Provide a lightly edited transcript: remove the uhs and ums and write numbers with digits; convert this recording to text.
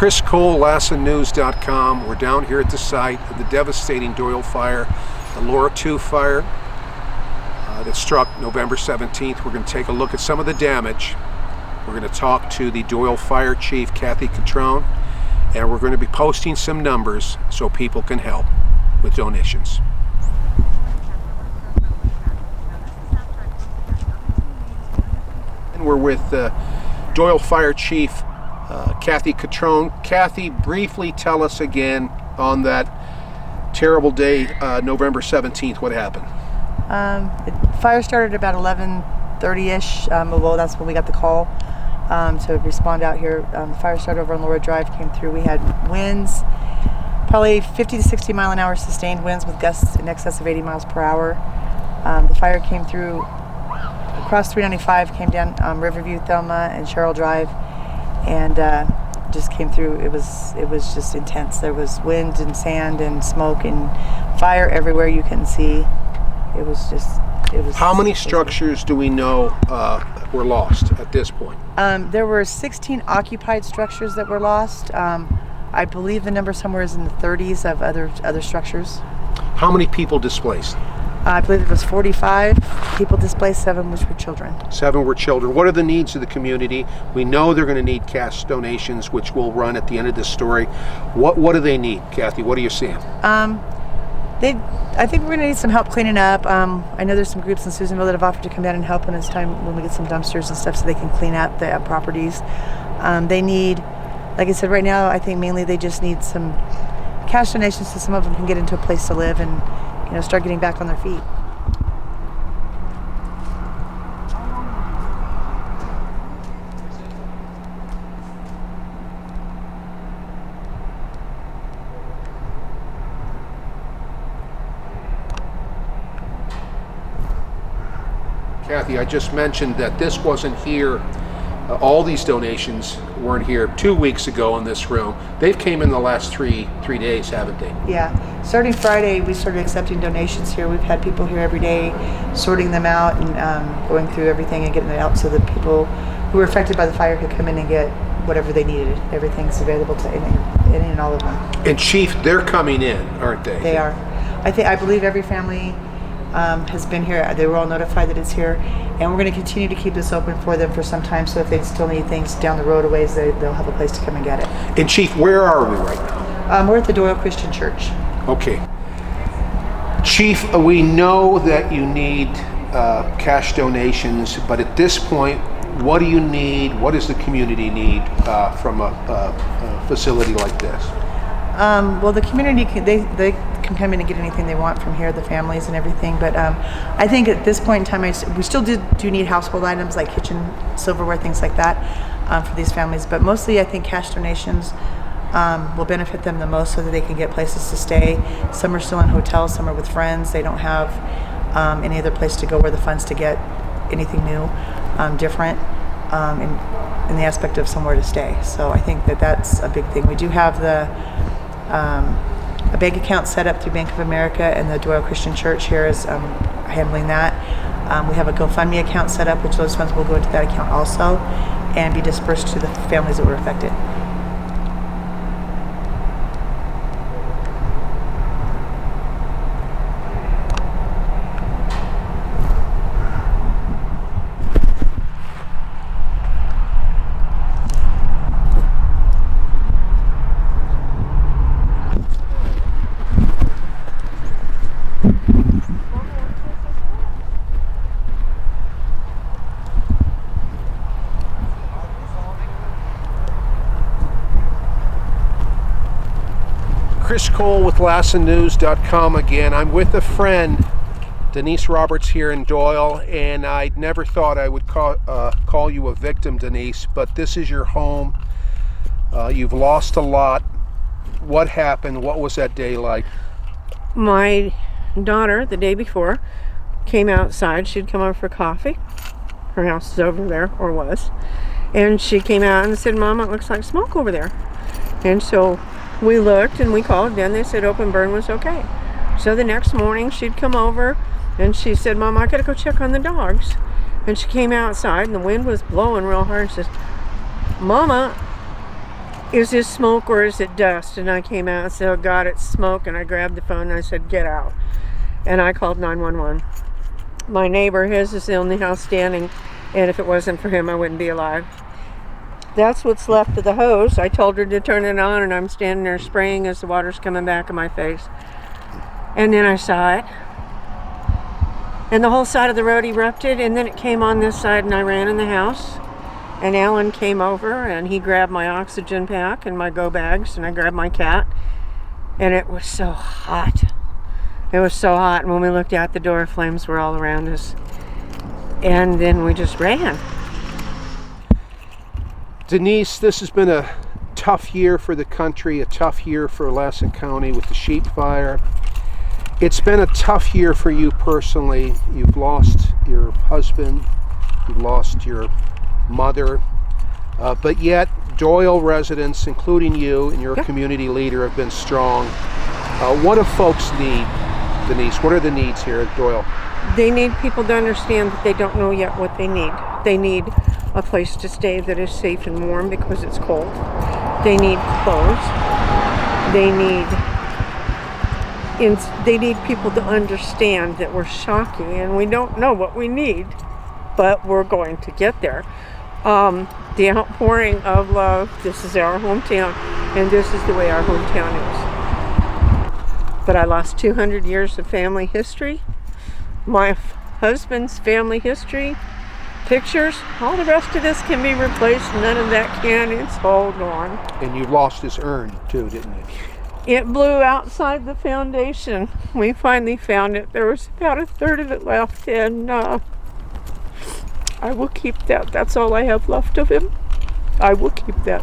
Chris Cole, LassenNews.com. We're down here at the site of the devastating Doyle fire, the Laura 2 fire that struck November 17th. We're going to take a look at some of the damage. We're going to talk to the Doyle Fire Chief, Kathy Catrone, and we're going to be posting some numbers so people can help with donations. And we're with Doyle Fire Chief Kathy Catrone. Kathy, briefly tell us again on that terrible day, November 17th, what happened? The fire started about 11:30ish. Well, that's when we got the call to respond out here. The fire started over on Laura Drive, came through. We had winds, probably 50 to 60 mile an hour sustained winds with gusts in excess of 80 miles per hour. The fire came through across 395, came down Riverview, Thelma, and Sherrill Drive, and just came through. It was just intense. There was wind and sand and smoke and fire everywhere you couldn't see. It was. How many structures do we know were lost at this point? There were 16 occupied structures that were lost. I believe the number somewhere is in the 30s of other structures. How many people displaced? I believe it was 45 people displaced, 7 which were children. 7 were children. What are the needs of the community? We know they're going to need cash donations, which will run at the end of this story. What do they need, Kathy? What are you seeing? I think we're going to need some help cleaning up. I know there's some groups in Susanville that have offered to come down and help when it's time, when we get some dumpsters and stuff so they can clean up the properties. They need, like I said, right now I think mainly they just need some cash donations so some of them can get into a place to live and start getting back on their feet. Kathy, I just mentioned that this wasn't here. All these donations weren't here 2 weeks ago in this room. They've came in the last three days, haven't they? Yeah. Starting Friday, we started accepting donations here. We've had people here every day sorting them out and going through everything and getting it out so that people who were affected by the fire could come in and get whatever they needed. Everything's available to any and all of them. And Chief, they're coming in, aren't they? They are. I believe every family has been here. They were all notified that it's here, and we're going to continue to keep this open for them for some time, so if they still need things down the road a ways, they'll have a place to come and get it. And Chief, where are we right now? We're at the Doyle Christian Church. Okay. Chief, we know that you need cash donations, but at this point, what do you need? What does the community need from a facility like this? Well, the community, they can come in and get anything they want from here, the families and everything, but I think at this point in time, we still do need household items like kitchen silverware, things like that for these families, but mostly I think cash donations will benefit them the most so that they can get places to stay. Some are still in hotels, some are with friends. They don't have any other place to go or the funds to get anything new, different in the aspect of somewhere to stay. So I think that's a big thing. We do have a bank account set up through Bank of America, and the Doyle Christian Church here is handling that. We have a GoFundMe account set up, which those funds will go into that account also and be dispersed to the families that were affected. Chris Cole with LassenNews.com again. I'm with a friend, Denise Roberts, here in Doyle, and I never thought I would call you a victim, Denise, but this is your home. You've lost a lot. What happened? What was that day like? My daughter, the day before, came outside. She'd come over for coffee. Her house is over there, or was. And she came out and said, "Mom, it looks like smoke over there." And so we looked and we called. Then they said open burn was okay. So the next morning she'd come over and she said, "Mom, I gotta go check on the dogs." And she came outside and the wind was blowing real hard. She says, "Mama, is this smoke or is it dust? And I came out and said, oh God, it's smoke. And I grabbed the phone and I said, get out. And I called 911. My neighbor, his is the only house standing, and if it wasn't for him, I wouldn't be alive. That's what's left of the hose. I told her to turn it on, and I'm standing there spraying as the water's coming back in my face. And then I saw it. And the whole side of the road erupted, and then it came on this side, and I ran in the house. And Alan came over, and he grabbed my oxygen pack and my go bags, and I grabbed my cat. And it was so hot. It was so hot, and when we looked out the door, flames were all around us. And then we just ran. Denise, this has been a tough year for the country, a tough year for Lassen County with the sheep fire. It's been a tough year for you personally. You've lost your husband, you've lost your mother, but yet Doyle residents, including you and your community leader, have been strong. What do folks need, Denise? What are the needs here at Doyle? They need people to understand that they don't know yet what they need. They need a place to stay that is safe and warm because it's cold. They need clothes. They need people to understand that we're shocking and we don't know what we need, but we're going to get there. The outpouring of love, this is our hometown, and this is the way our hometown is. But I lost 200 years of family history. My husband's family history, pictures, all the rest of this can be replaced. None of that can. It's all gone. And you lost his urn too, didn't you? It blew outside the foundation. We finally found it. There was about a third of it left, and I will keep that. That's all I have left of him. I will keep that.